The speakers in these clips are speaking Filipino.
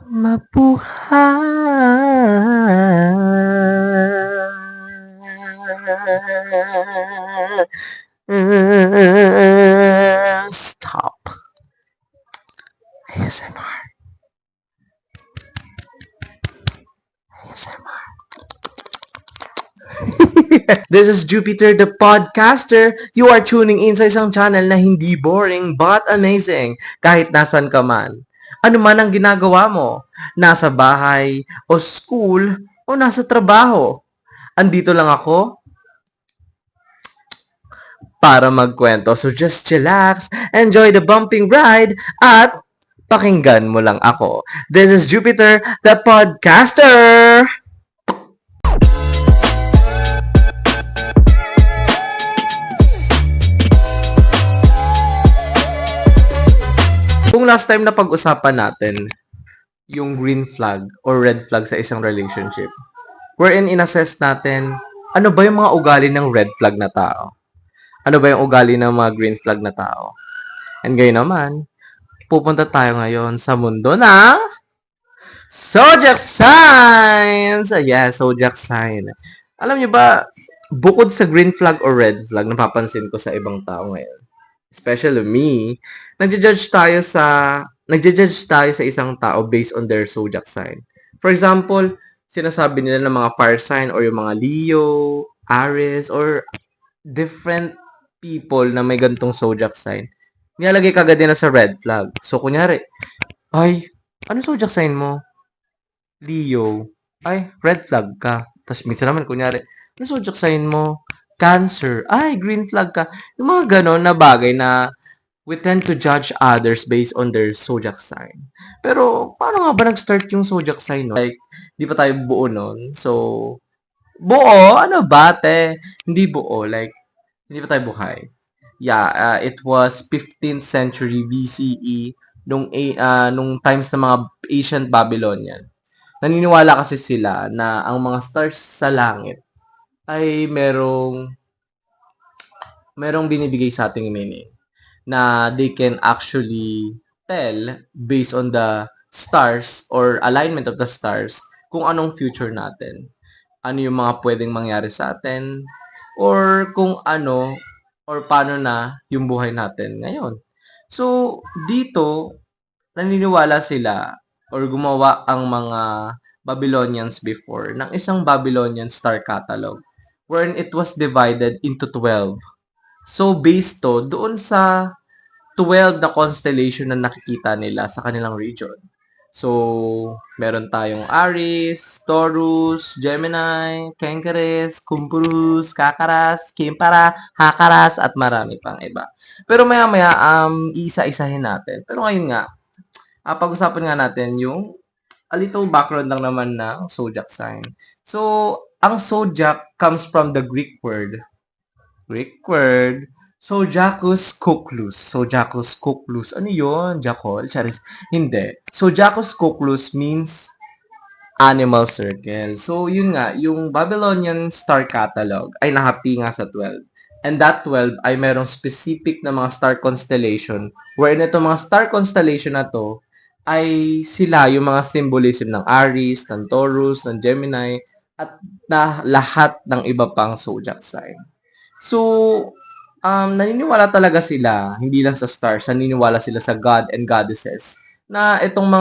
Stop. ASMR. ASMR. This is Jupiter the Podcaster. You are tuning in sa isang channel na hindi boring but amazing kahit nasan ka man. Ano man ang ginagawa mo, nasa bahay o school o nasa trabaho. Andito lang ako para magkwento. So just chillax, enjoy the bumping ride, at pakinggan mo lang ako. This is Jupiter the Podcaster! Kung last time na pag-usapan natin yung green flag or red flag sa isang relationship, wherein in-assess natin ano ba yung mga ugali ng red flag na tao? Ano ba yung ugali ng mga green flag na tao? And gayon naman, pupunta tayo ngayon sa mundo ng zodiac signs! Yeah, zodiac sign. Alam niyo ba, bukod sa green flag or red flag, napapansin ko sa ibang tao ngayon, especially me, nagja-judge tayo sa isang tao based on their zodiac sign. For example, sinasabi nila ng mga fire sign or yung mga Leo, Aries, or different people na may gantong zodiac sign. Nilalagay kagad din na sa red flag. So, kunyari, ay, ano zodiac sign mo? Leo. Ay, red flag ka. Tapos, minsan naman, kunyari, ano zodiac sign mo? Cancer. Ay, green flag ka. Yung mga ganon na bagay na we tend to judge others based on their zodiac sign. Pero, paano nga ba nag-start yung zodiac sign, no? Like, di pa tayo buo nun. So, buo? Ano ba, te? Hindi buo. Like, hindi pa tayo buhay. Yeah, it was 15th century BCE nung times ng mga ancient Babylonian. Naniniwala kasi sila na ang mga stars sa langit ay merong binibigay sa ating meaning na they can actually tell based on the stars or alignment of the stars kung anong future natin. Ano yung mga pwedeng mangyari sa atin or kung ano or paano na yung buhay natin ngayon. So, dito, naniniwala sila or gumawa ang mga Babylonians before ng isang Babylonian star catalog wherein it was divided into 12. So, based to doon sa 12 na constellation na nakikita nila sa kanilang region. So, meron tayong Aries, Taurus, Gemini, Cancres, Cumpurus, Kakaras, Kimpara, Hakaras, at marami pang iba. Pero maya-maya, isa-isahin natin. Pero ngayon nga, pag-usapan nga natin yung a little background lang naman ng zodiac sign. So, ang zodiac comes from the Greek word, Zodiacus Cuculus. Zodiacus Cuculus. Ano yun? Jackal? Charis. Hindi. Zodiacus Cuculus means animal circle. So, yun nga, yung Babylonian star catalog ay nahapi nga sa 12. And that 12 ay merong specific na mga star constellation wherein itong mga star constellation na to ay sila yung mga symbolism ng Aries, ng Taurus, ng Gemini, at na lahat ng iba pang zodiac sign. So, naniniwala talaga sila, hindi lang sa stars, naniniwala sila sa God and Goddesses, na itong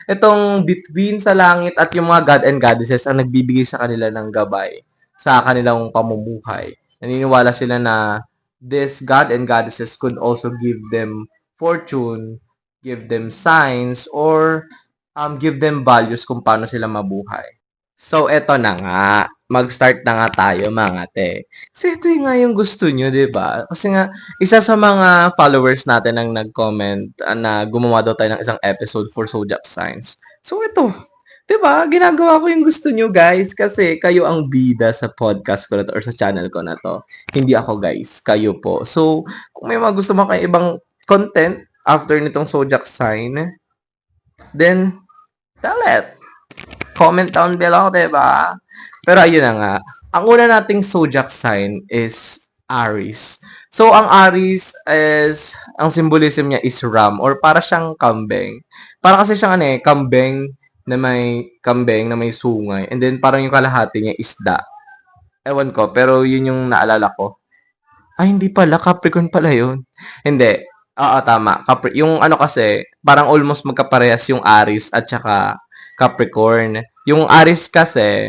itong between sa langit at yung mga God and Goddesses ang nagbibigay sa kanila ng gabay sa kanilang pamumuhay. Naniniwala sila na this God and Goddesses could also give them fortune, give them signs, or give them values kung paano sila mabuhay. So, eto na nga. Mag-start na nga tayo, mga te. Kasi ito yung nga yung gusto nyo, di ba? Kasi nga, isa sa mga followers natin ang nag-comment na gumawa daw tayo ng isang episode for zodiac signs. So, ito. Di ba? Ginagawa ko yung gusto nyo, guys. Kasi kayo ang bida sa podcast ko na to or sa channel ko na to. Hindi ako, guys. Kayo po. So, kung may mga gusto mo kayo ibang content after nitong zodiac sign, then, tell it. Comment down below, diba? Pero ayun na nga. Ang una nating zodiac sign is Aries. So, ang Aries is, ang symbolism niya is ram or para siyang kambing. Para kasi siyang kambing na may sungay. And then, parang yung kalahati niya isda. Ewan ko, pero yun yung naalala ko. Ay, hindi pala. Capricorn pala yun. Hindi. Oo, tama. Yung ano kasi, parang almost magkaparehas yung Aries at saka Capricorn. Yung Aries kasi,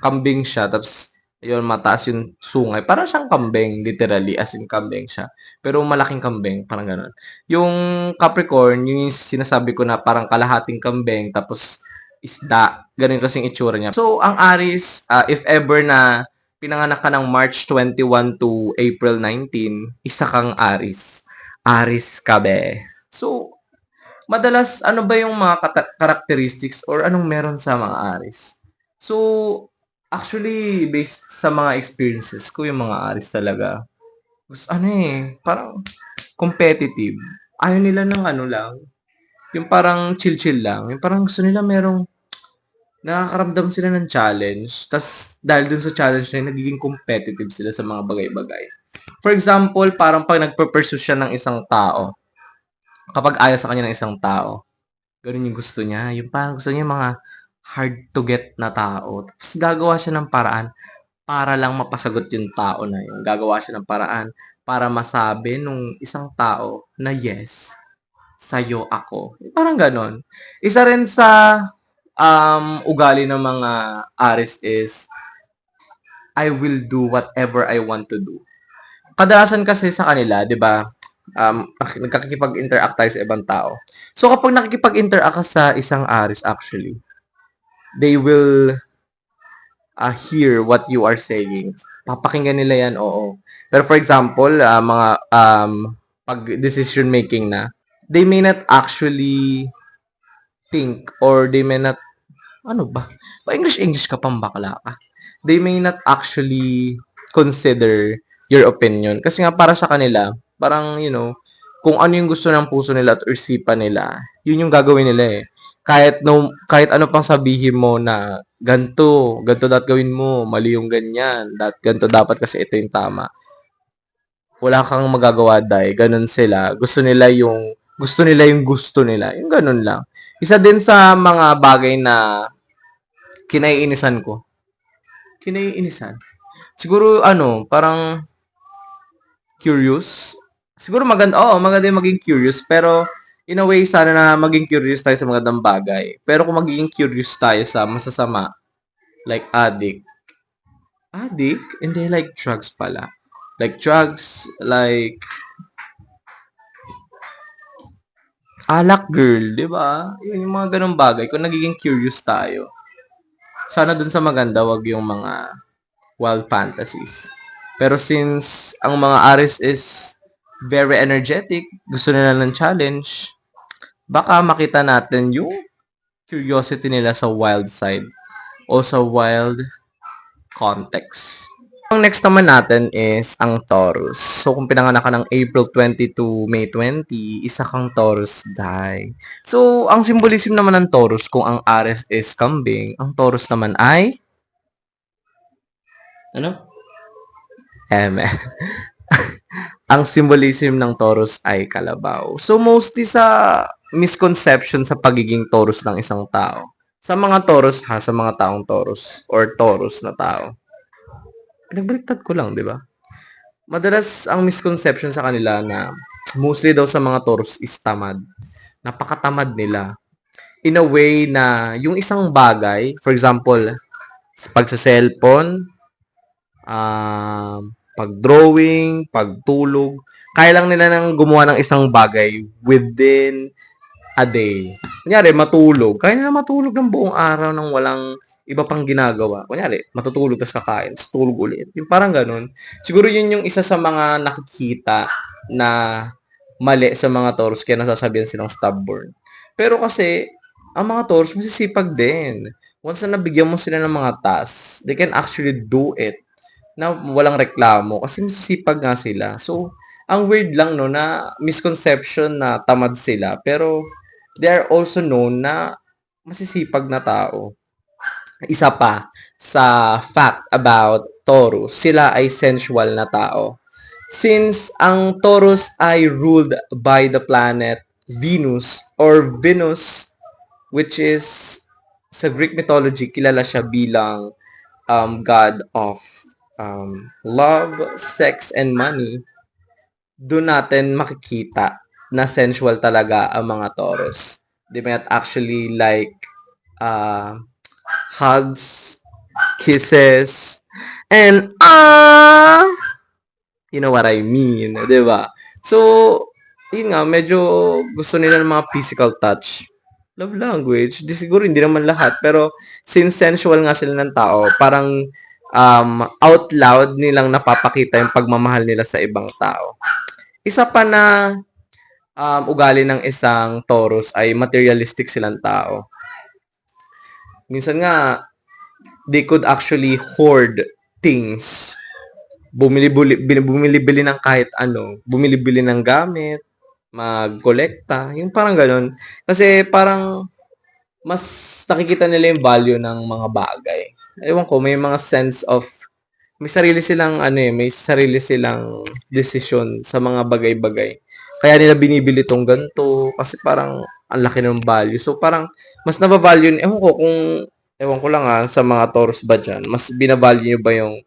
kambing siya. Tapos, yun, mataas yung sungay. Parang siyang kambing, literally. As in, kambing siya. Pero malaking kambing. Parang ganun. Yung Capricorn, yung sinasabi ko na parang kalahating kambing. Tapos, isda. Ganun kasing itsura niya. So, ang Aries, if ever na pinanganak ka ng March 21 to April 19, isa kang Aries. Aries ka, be. So, madalas, ano ba yung mga characteristics or anong meron sa mga Aries? So, actually, based sa mga experiences ko, yung mga Aries talaga, parang competitive. Ayaw nila ng ano lang, yung parang chill-chill lang. Yung parang gusto nila merong nakakaramdam sila ng challenge. Tas dahil dun sa challenge na yun, nagiging competitive sila sa mga bagay-bagay. For example, parang pag nagpe-pursue siya ng isang tao, kapag ayaw sa kanya ng isang tao, ganun yung gusto niya. Yung parang gusto niya yung mga hard to get na tao. Tapos gagawa siya ng paraan para lang mapasagot yung tao na yun. Gagawa siya ng paraan para masabi nung isang tao na yes, sa'yo ako. Parang ganon. Isa rin sa ugali ng mga Aries is I will do whatever I want to do. Kadalasan kasi sa kanila, 'di ba? Nagkakikipag-interact tayo sa ibang tao. So kapag nakikipag-interact ka sa isang Aries actually, they will hear what you are saying. Papakinggan nila 'yan, oo. Pero for example, mga pag decision making na, they may not actually think or they may not ano ba? Pa-English ka pang bakla ka. They may not actually consider your opinion. Kasi nga para sa kanila, parang, kung ano yung gusto ng puso nila at isipan nila, yun yung gagawin nila eh. Kahit ano pang sabihin mo na ganto dapat gawin mo, mali yung ganyan, ganto dapat kasi ito yung tama. Wala kang magagawa dahil ganun sila. Gusto nila yung gusto nila. Yung ganun lang. Isa din sa mga bagay na kinaiinisan ko. Kinaiinisan. Siguro, parang curious. Siguro maganda yung maging curious, pero in a way, sana na maging curious tayo sa magandang bagay. Pero kung magiging curious tayo sa masasama, like addict, hindi like drugs pala. Like drugs, like alak girl, di ba? Yung mga ganong bagay. Kung nagiging curious tayo, sana dun sa maganda, wag yung mga wild fantasies. Pero since ang mga Aries is very energetic, gusto nila ng challenge, baka makita natin yung curiosity nila sa wild side o sa wild context. Ang next naman natin is ang Taurus. So, kung pinanganak ka ng April 20 to May 20, isa kang Taurus die. So, ang symbolism naman ng Taurus, kung ang Aries is kambing, ang Taurus naman ay ano? Ang symbolism ng Taurus ay kalabaw. So, mostly sa misconception sa pagiging Taurus ng isang tao. Sa mga Taurus sa mga taong Taurus or Taurus na tao. Pinagbaliktad ko lang, di ba? Madalas ang misconception sa kanila na mostly daw sa mga Taurus is tamad. Napakatamad nila. In a way na yung isang bagay, for example, pag sa cellphone, pag-drawing, pagtulog, kaya lang nila nang gumawa ng isang bagay within a day. Kunyari, matulog. Kaya nila matulog ng buong araw nang walang iba pang ginagawa. Kunyari, matutulog tapos kakain, tapos tulog ulit. Yung parang ganun. Siguro yun yung isa sa mga nakikita na mali sa mga Taurus kaya nasasabihan silang stubborn. Pero kasi, ang mga Taurus masisipag din. Once na nabigyan mo sila ng mga tasks, they can actually do it na walang reklamo kasi masisipag nga sila. So, ang weird lang no na misconception na tamad sila pero they are also known na masisipag na tao. Isa pa sa fact about Taurus, sila ay sensual na tao. Since ang Taurus ay ruled by the planet Venus or Venus, which is sa Greek mythology, kilala siya bilang god of love, sex, and money. Doon natin makikita na sensual talaga ang mga Taurus. They might actually like uh, hugs, kisses, and you know what I mean, 'di ba? So, yun nga, medyo gusto nila ng mga physical touch. Love language, di siguro hindi naman lahat, pero since sensual nga sila ng tao, parang out loud nilang napapakita yung pagmamahal nila sa ibang tao. Isa pa na ugali ng isang Taurus ay materialistic silang tao. Minsan nga, they could actually hoard things. Bumili-bili ng kahit ano. Bumili-bili ng gamit, magkolekta, yung parang ganun. Kasi parang mas nakikita nila yung value ng mga bagay. Ewan ko, may mga sense of may sarili silang may sarili silang desisyon sa mga bagay-bagay. Kaya nila binibili tong ganito kasi parang ang laki ng value. So parang mas nabavalue, ewan ko lang sa mga Taurus ba dyan, mas binavalue nyo ba yung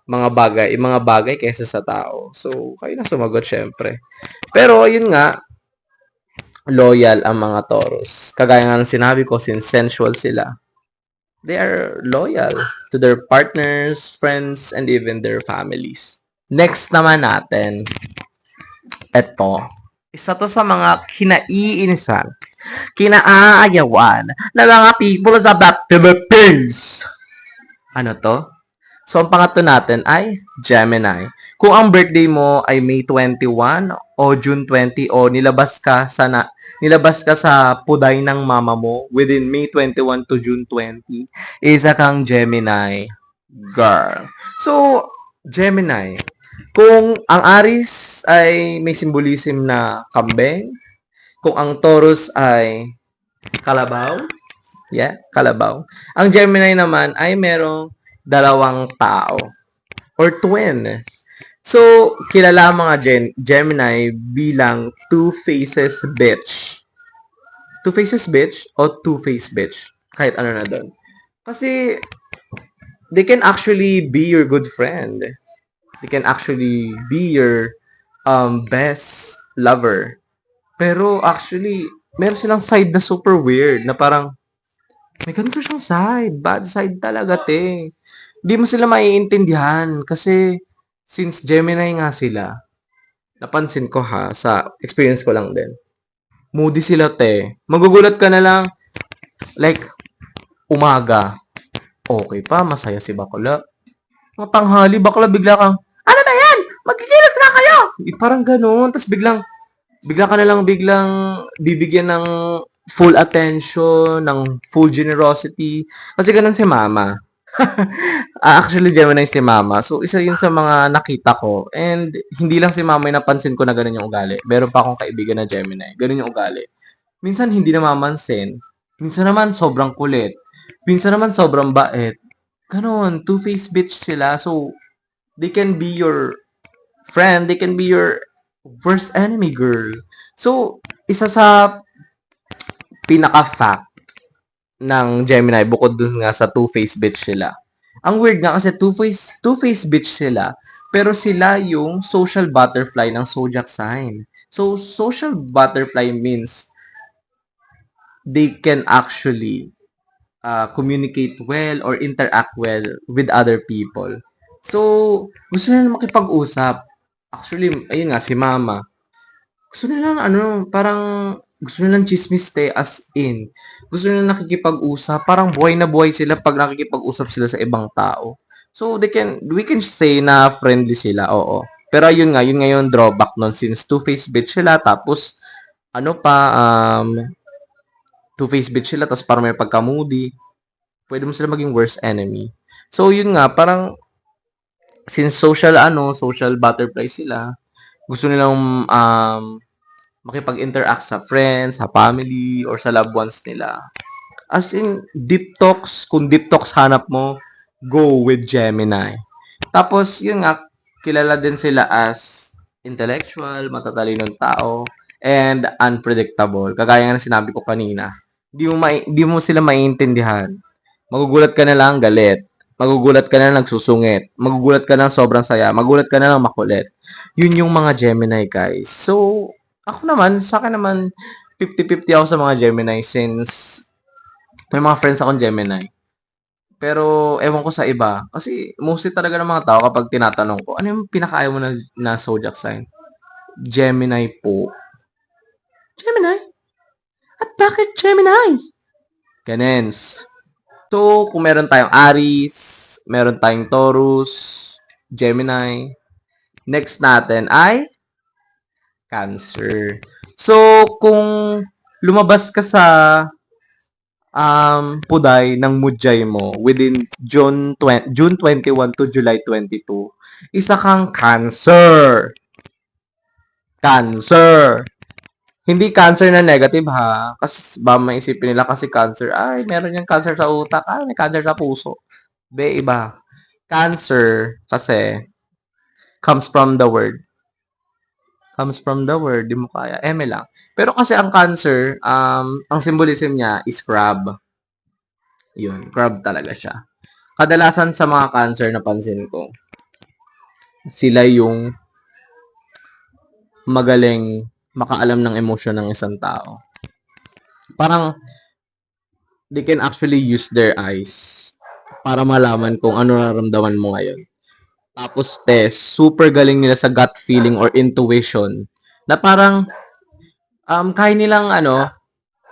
mga bagay kaysa sa tao. So, kayo na sumagot syempre. Pero yun nga, loyal ang mga Taurus. Kagaya nga ng sinabi ko, since sensual sila, they are loyal to their partners, friends, and even their families. Next naman natin, eto. Isa to sa mga kinaiinisan, kinaayawan ng mga people sa the Philippines. Ano to? So, ang pangatlo natin ay Gemini. Kung ang birthday mo ay May 21 o June 20 o nilabas ka sa puday ng mama mo within May 21 to June 20, isa kang Gemini girl. So, Gemini. Kung ang Aries ay may symbolism na kambing, kung ang Taurus ay kalabaw, kalabaw. Ang Gemini naman ay merong dalawang tao or twin. So, kilala ang mga Gemini bilang two faces bitch. Two faces bitch o two-face bitch. Kahit ano na doon. Kasi, they can actually be your good friend. They can actually be your best lover. Pero actually, meron silang side na super weird na parang may ganito siyang side. Bad side talaga, te. Di mo sila maiintindihan kasi since Gemini nga sila, napansin ko sa experience ko lang din. Moody sila, te. Magugulat ka na lang, like, umaga. Okay pa, masaya si bakla. Mga tanghali, bakla, bigla kang, ano na yan? Magkikilos na kayo! Parang ganun. Tapos bigla ka na lang biglang bibigyan ng full attention, ng full generosity. Kasi ganun si mama. Actually, Gemini si mama. So, isa yun sa mga nakita ko. And, hindi lang si mama yung napansin ko na ganun yung ugali. Meron pa akong kaibigan na Gemini. Ganun yung ugali. Minsan, hindi namamansin. Minsan naman, sobrang kulit. Minsan naman, sobrang bait. Ganun. Two-faced bitch sila. So, they can be your friend. They can be your worst enemy, girl. So, isa sa pinaka-fact ng Gemini bukod dun nga sa two-faced bitch sila. Ang weird nga kasi two-faced bitch sila, pero sila yung social butterfly ng zodiac sign. So, social butterfly means they can actually communicate well or interact well with other people. So, gusto nila makipag-usap. Actually, ayun nga, si mama. Gusto nila parang gusto nilang chismis as in. Gusto nilang nakikipag-usap. Parang buhay na buhay sila pag nakikipag-usap sila sa ibang tao. So, we can say na friendly sila, oo. Pero yun nga yung drawback nun since two-faced bitch sila, tapos, two-faced bitch sila, tapos parang may pagka-moody. Pwede mo sila maging worst enemy. So, yun nga, parang, since social butterfly sila, gusto nilang, makipag-interact sa friends, sa family, or sa loved ones nila. As in, deep talks, kung deep talks hanap mo, go with Gemini. Tapos, yun nga, kilala din sila as intellectual, matatalinong tao, and unpredictable. Kagaya nga ng sinabi ko kanina, di mo sila maiintindihan. Magugulat ka na lang galit. Magugulat ka na lang nagsusungit. Magugulat ka na lang sobrang saya. Magugulat ka na lang makulit. Yun yung mga Gemini, guys. So, ako naman, sa akin naman, 50-50 ako sa mga Gemini since may mga friends akong Gemini. Pero, ewan ko sa iba. Kasi, mostly talaga ng mga tao kapag tinatanong ko, ano yung pinakaayaw mo na zodiac sign? Gemini po. Gemini? At bakit Gemini? Ganens. So, kung meron tayong Aries, meron tayong Taurus, Gemini, next natin ay Cancer. So, kung lumabas ka sa puday ng mudjay mo within June 21 to July 22, isa kang Cancer. Cancer. Hindi cancer na negative ha. Kasi ba maisipin nila kasi cancer, ay meron yung cancer sa utak, ay may cancer sa puso. Be, iba. Cancer kasi comes from the word. Comes from the word, di mo kaya. Eme lang. Pero kasi ang cancer, ang symbolism niya is crab. Yun, crab talaga siya. Kadalasan sa mga cancer na pansin ko, sila yung magaling makaalam ng emosyon ng isang tao. Parang they can actually use their eyes para malaman kung ano nararamdaman mo ngayon. Tapos, super galing nila sa gut feeling or intuition na parang kaya nilang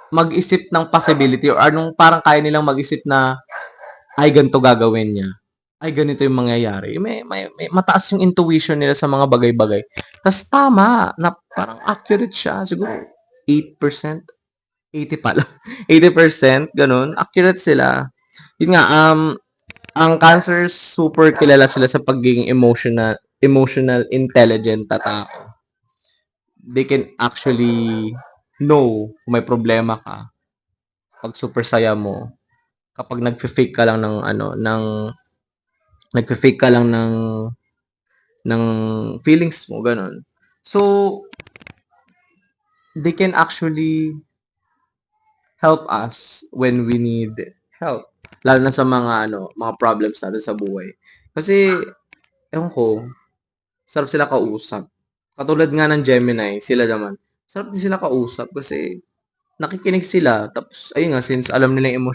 mag-isip ng possibility or parang kaya nilang mag-isip na ay ganito gagawin niya. Ay ganito yung mangyayari. May mataas yung intuition nila sa mga bagay-bagay. Tapos tama na parang accurate siya. Siguro 8%, 80 pala. 80%, ganun. Accurate sila. Yun nga, ang Cancer, super kilala sila sa pagiging emotional intelligent na tao. They can actually know kung may problema ka. Pag super saya mo, kapag nagfe-fake ka lang nagfe-fake ka lang ng feelings mo, ganun. So, they can actually help us when we need help. Lalo na sa mga problems natin sa buhay. Kasi, ewan ko, sarap sila kausap. Katulad nga ng Gemini, sila naman, sarap din sila kausap kasi nakikinig sila. Tapos, ayun nga, since alam nila yung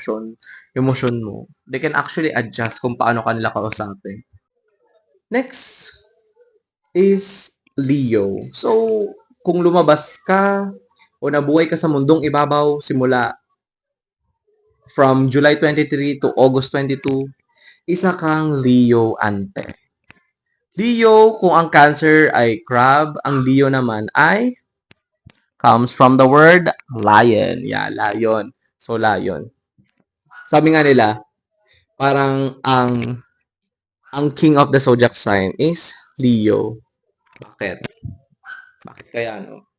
emosyon mo, they can actually adjust kung paano kanila kausapin. Next is Leo. So, kung lumabas ka o nabuhay ka sa mundong ibabaw simula from July 23 to August 22, isa kang Leo ante. Leo, kung ang Cancer ay crab, ang Leo naman ay comes from the word lion. Yeah, lion. So, lion. Sabi nga nila, parang ang king of the zodiac sign is Leo. Bakit? Bakit kaya, no?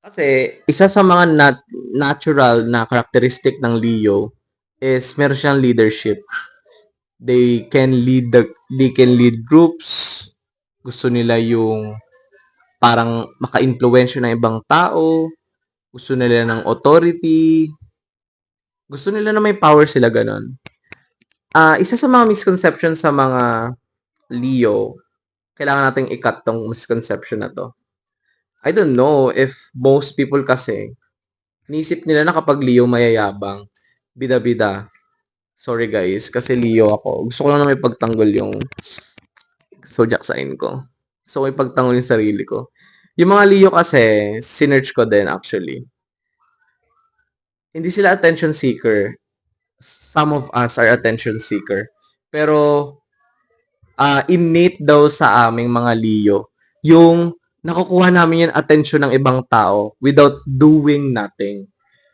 Kasi, isa sa mga natural na characteristic ng Leo is meron siyang leadership. They can lead groups. Gusto nila yung parang maka-influensya ng ibang tao. Gusto nila ng authority. Gusto nila na may power sila, ganon. Isa sa mga misconception sa mga Leo, kailangan nating i-cut tong misconception na to. I don't know if most people kasi, nisip nila na kapag Leo mayayabang, bida-bida. Sorry guys, kasi Leo ako. Gusto ko lang na may pagtanggol yung zodiac sign ko. So, may pagtanggol yung sarili ko. Yung mga Leo kasi, sinearch ko din actually. Hindi sila attention seeker. Some of us are attention seeker. Pero, innate daw sa aming mga Leo, yung nakukuha namin yung attention ng ibang tao without doing nothing.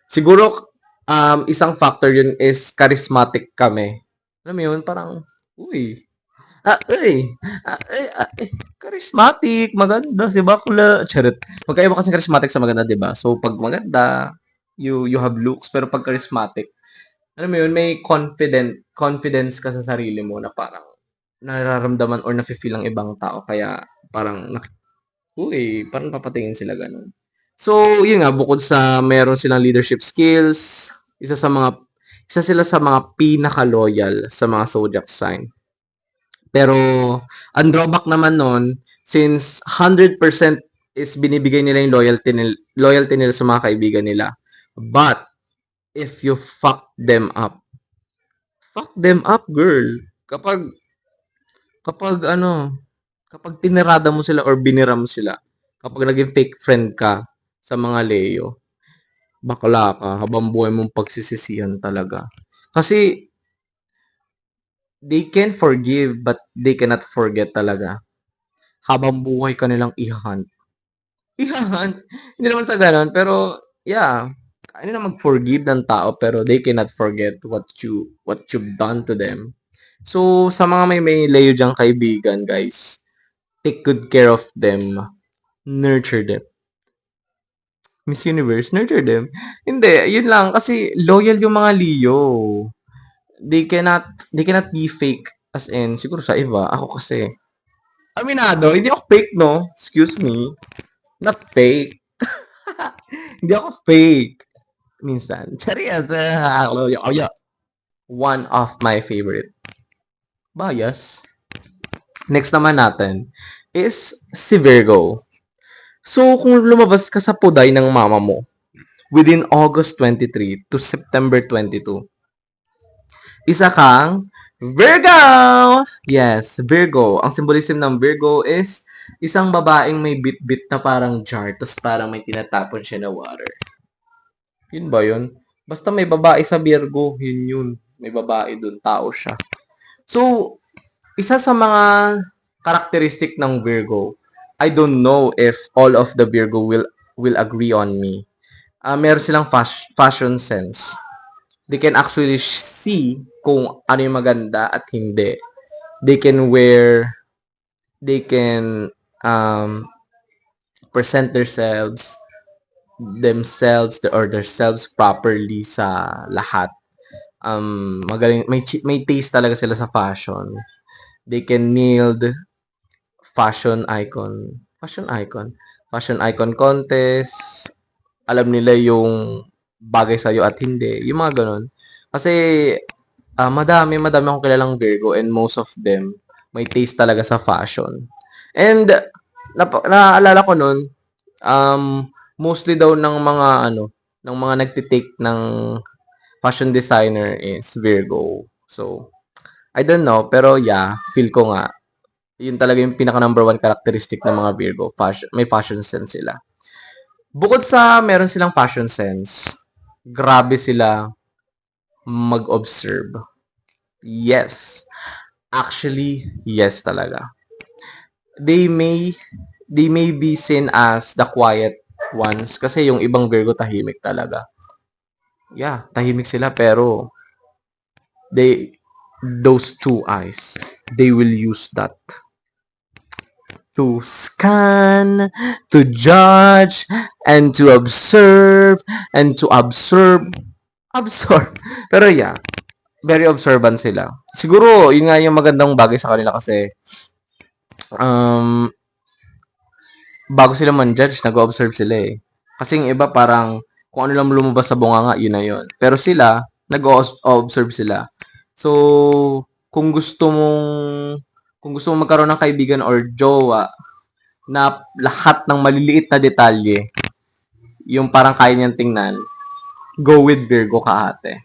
Siguro, isang factor yun is charismatic kami. Alam mo yun, parang, charismatic, maganda, si bakla, charot. Magkaiba kasi charismatic sa maganda, di ba? So, pag maganda, you have looks, pero pag charismatic, alam mo yun, may confidence ka sa sarili mo na parang nararamdaman or nafe-feel ng ibang tao. Kaya, parang Uy, parang papatingin sila gano'n. So, yun nga, bukod sa meron silang leadership skills, isa sila sa mga pinaka-loyal sa mga zodiac sign. Pero, ang drawback naman nun, since 100% is binibigay nila yung loyalty nila sa mga kaibigan nila. But, if you fuck them up, girl. Kapag, kapag tinirada mo sila or binira mo sila, kapag naging fake friend ka sa mga Leo, bakla ka, habang buhay mong pagsisisihan talaga. Kasi, they can forgive, but they cannot forget talaga. Habang buhay ka nilang i-hunt. I-hunt? Hindi naman sa ganon, pero, yeah, kaya nila mag-forgive ng tao, pero they cannot forget what you've done to them. So, sa mga may Leo dyang kaibigan, guys, take good care of them. Nurture them. Miss Universe, nurture them. Hindi, yun lang. Kasi loyal yung mga Leo. They cannot be fake. As in, siguro sa iba, ako kasi, aminado, hindi ako fake, no? Excuse me. Not fake. Hindi ako fake. Minsan. Charias. One of my favorite. Bias. Next naman natin is si Virgo. So, kung lumabas ka sa puday ng mama mo within August 23 to September 22, isa kang Virgo! Yes, Virgo. Ang symbolism ng Virgo is isang babaeng may bit-bit na parang jar, tapos parang may tinatapon siya na water. Yun ba yun? Basta may babae sa Virgo, yun. May babae dun, tao siya. So, isa sa mga characteristic ng Virgo, I don't know if all of the Virgo will agree on me. Meron silang fashion sense. They can actually see kung ano yung maganda at hindi. They can present themselves or themselves properly sa lahat. Magaling, may taste talaga sila sa fashion. They can nailed fashion icon contest. Alam nila yung bagay sa'yo at hindi. Yung mga ganun. Kasi, madami akong kilalang Virgo and most of them may taste talaga sa fashion. And, naaalala ko nun, mostly daw ng mga nagtitake ng fashion designer is Virgo. So, I don't know, pero yeah, feel ko nga, yun talaga yung pinaka number one characteristic ng mga Virgo. May fashion sense sila. Bukod sa meron silang fashion sense, grabe sila mag-observe. Yes. Actually, yes talaga. They may be seen as the quiet ones kasi yung ibang Virgo tahimik talaga. Yeah, tahimik sila pero those two eyes, they will use that to scan, to judge, and to observe, and to absorb. Pero yeah, very observant sila. Siguro, yun nga yung magandang bagay sa kanila kasi bago sila man-judge, nag-observe sila eh. Kasi yung iba parang kung ano lang lumabas sa bunganga, yun na yun. Pero sila, nag-observe sila. So, kung gusto mong magkaroon ng kaibigan or jowa na lahat ng maliliit na detalye, yung parang kaya niyang tingnan, go with Virgo ka ate.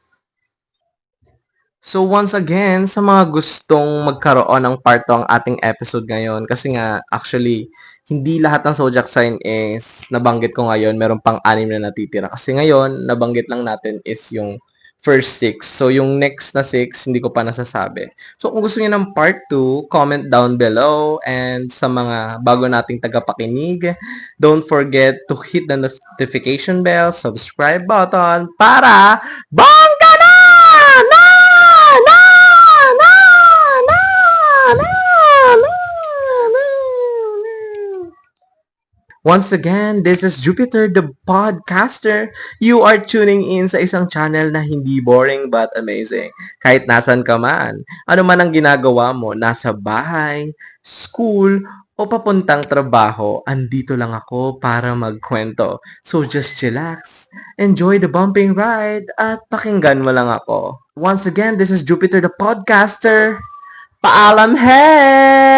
So once again, sa mga gustong magkaroon ng part 2 ang ating episode ngayon, kasi nga actually hindi lahat ng zodiac sign is nabanggit ko ngayon, meron pang 6 na natitira. Kasi ngayon, nabanggit lang natin is yung first 6. So yung next na 6, hindi ko pa nasasabi. So kung gusto niyo ng part 2, comment down below. And sa mga bago nating tagapakinig, don't forget to hit the notification bell, subscribe button para bongga na! Na! Na! Na! Na! Na! Na! Na! Once again, this is Jupiter the Podcaster. You are tuning in sa isang channel na hindi boring but amazing. Kahit nasan ka man, ano man ang ginagawa mo, nasa bahay, school, o papuntang trabaho, andito lang ako para magkwento. So just chillax, enjoy the bumping ride, at pakinggan mo lang ako. Once again, this is Jupiter the Podcaster. Paalam, hey!